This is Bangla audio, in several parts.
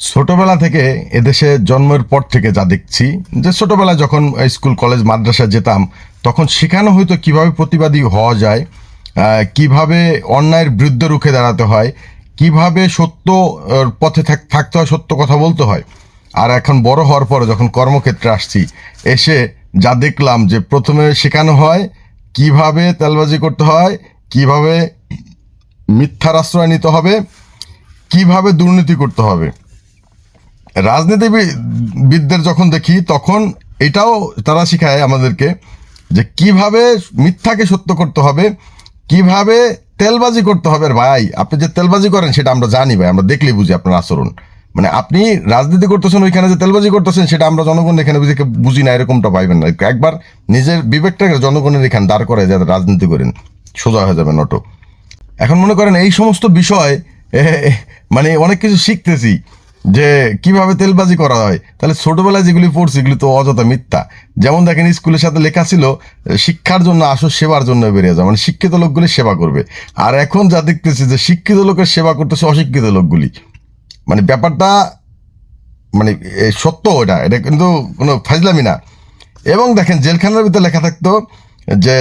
ছোটবেলা থেকে এদেশে জন্মের পর থেকে যা দেখছি, যে ছোটবেলায় যখন স্কুল কলেজ মাদ্রাসায় যেতাম, তখন শেখানো হয়তো কিভাবে প্রতিবাদী হওয়া যায়, কিভাবে অন্যায়ের বিরুদ্ধে রুখে দাঁড়াতে হয়, কিভাবে সত্য পথে থাকতে হয়, সত্য কথা বলতে হয়। আর এখন বড় হওয়ার পরে যখন কর্মক্ষেত্রে আসছি, এসে যা দেখলাম যে প্রথমে শেখানো হয় কিভাবে তেলবাজি করতে হয়, কিভাবে মিথ্যার আশ্রয় নিতে হবে, কিভাবে দুর্নীতি করতে হবে। রাজনীতিবিদদের যখন দেখি তখন এটাও তারা শিখায় আমাদেরকে যে কিভাবে মিথ্যাকে সত্য করতে হবে, কিভাবে তেলবাজি করতে হবে। ভাই, আপনি যে তেলবাজি করেন সেটা আমরা জানি ভাই, আমরা দেখলেই বুঝি আপনার আচরণ। মানে আপনি রাজনীতি করতেছেন, ওইখানে যে তেলবাজি করতেছেন সেটা আমরা জনগণ এখানে বুঝি না, এরকমটা পাইবেন না। একবার নিজের বিবেকটাকে জনগণের এখানে দাঁড় করে যাতে রাজনীতি করেন, সোজা হয়ে যাবে নটো। এখন মনে করেন এই সমস্ত বিষয় এ, মানে অনেক কিছু শিখতেছি যে কিভাবে তেলবাজি করা হয়। তাহলে ছোটবেলায় যেগুলি পড়ছি এগুলি তো অযথা মিথ্যা। যেমন দেখেন স্কুলের সাথে লেখা ছিল শিক্ষার জন্য আসো, সেবার জন্য বেরিয়ে যাও, মানে শিক্ষিত লোকগুলি সেবা করবে। আর এখন যা দেখতেছি যে শিক্ষিত লোকের সেবা করতেছে অশিক্ষিত লোকগুলি। মানে ব্যাপারটা মানে সত্য, এটা এটা কিন্তু কোনো ফাজলামি না। এবং দেখেন জেলখানার ভিতরে লেখা থাকতো যে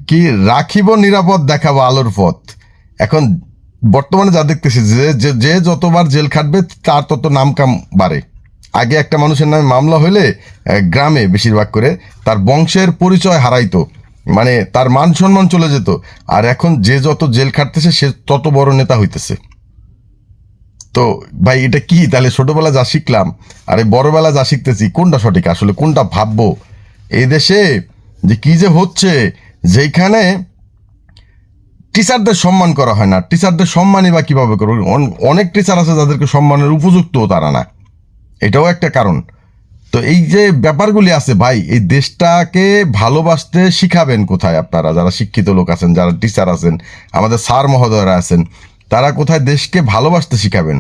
কি রাখিব নিরাপদ, দেখাবো আলোর পথ। এখন বর্তমানে যা দেখতেছি যে যে যে যতবার জেল খাটবে তার তত নাম কাম বাড়ে। আগে একটা মানুষের নামে মামলা হইলে গ্রামে বেশিরভাগ করে তার বংশের পরিচয় হারাইতো, মানে তার মান সম্মান চলে যেত। আর এখন যে যত জেল খাটতেছে সে তত বড় নেতা হইতেছে। তো ভাই এটা কি তাহলে? ছোটবেলা যা শিখলাম আর এই বড়বেলা যা শিখতেছি, কোনটা সঠিক আসলে, কোনটা ভাববো? এই দেশে যে কি যে হচ্ছে, যেখানে টিচারদের সম্মান করা হয় না, টিচারদের সম্মানই বা কিভাবে করবো? অনেক টিচার আছে যাদেরকে সম্মানের উপযুক্ত তারা না, এটাও একটা কারণ। তো এই যে ব্যাপারগুলি আছে ভাই, এই দেশটাকে ভালোবাসতে শিখাবেন কোথায় আপনারা, যারা শিক্ষিত লোক আছেন, যারা টিচার আছেন, আমাদের স্যার মহোদয়রা আছেন, তারা কোথায় দেশকে ভালোবাসতে শিখাবেন?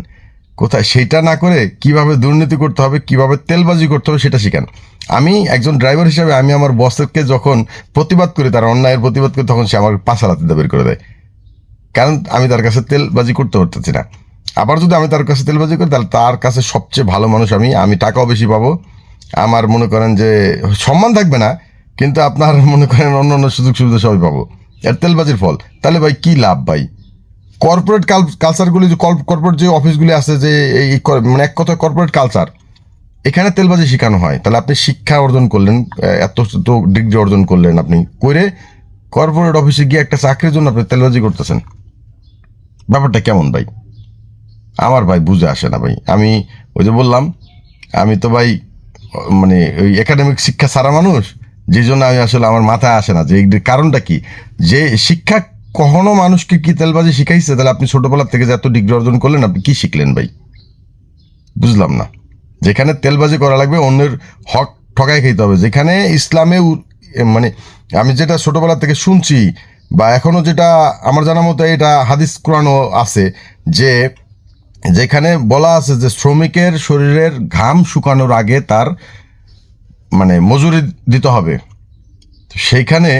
কোথায়? সেইটা না করে কিভাবে দুর্নীতি করতে হবে, কিভাবে তেলবাজি করতে হবে সেটা শিখান। আমি একজন ড্রাইভার হিসাবে আমি আমার বসকে যখন প্রতিবাদ করি, তার অন্যায়ের প্রতিবাদ করি, তখন সে আমার পাশা রাতে বের করে দেয়, কারণ আমি তার কাছে তেলবাজি করতে পারতেছি না। আবার যদি আমি তার কাছে তেলবাজি করি, তাহলে তার কাছে সবচেয়ে ভালো মানুষ আমি টাকাও বেশি পাবো, আমার মনে করেন যে সম্মান থাকবে না, কিন্তু আপনার মনে করেন অন্য অন্য সুযোগ সুবিধা সবই পাবো। এর তেলবাজির ফল। তাহলে ভাই কি লাভ ভাই? কর্পোরেট কালচারগুলি, যে কর্পোরেট যে অফিসগুলি আছে, যে এই মানে এক কথা কর্পোরেট কালচার, এখানে তেলবাজি শেখানো হয়। তাহলে আপনি শিক্ষা অর্জন করলেন, এত তো ডিগ্রি অর্জন করলেন, আপনি করে কর্পোরেট অফিসে গিয়ে একটা চাকরির জন্য আপনি তেলবাজি করতেছেন। ব্যাপারটা কেমন ভাই? আমার ভাই বুঝে আসে না ভাই। আমি ওই যে বললাম, আমি তো ভাই মানে ওই একাডেমিক শিক্ষা ছাড়া মানুষ, যে জন্য আমি আসলে আমার মাথায় আসে না যে এই কারণটা কি, যে শিক্ষা কখনো মানুষকে কি তেলবাজি শিখাইছে? তাহলে আপনি ছোটবেলা থেকে যে এত ডিগ্রি অর্জন করলেন, আপনি কি শিখলেন ভাই? বুঝলাম না। যেখানে তেলবাজি করা লাগবে, অন্যের হক ঠকাই খাইতে হবে, যেখানে ইসলামে মানে আমি যেটা ছোটবেলা থেকে শুনছি, বা এখনো যেটা আমার জানা মতো এটা হাদিস কোরআনও আছে, যে যেখানে বলা আছে যে শ্রমিকের শরীরের ঘাম শুকানোর আগে তার মানে মজুরি দিতে হবে। সেইখানে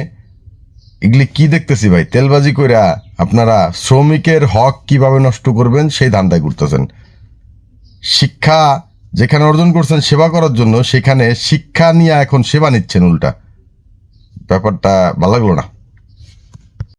এগুলি কি দেখতেছি ভাই? তেলবাজি কইরা আপনারা শ্রমিকের হক কিভাবে নষ্ট করবেন সেই ধান্দায় ঘুরতেছেন। শিক্ষা যেখানে অর্জন করছেন সেবা করার জন্য, সেখানে শিক্ষা নিয়ে এখন সেবা নিচ্ছেন উল্টা। ব্যাপারটা ভালো লাগলো না।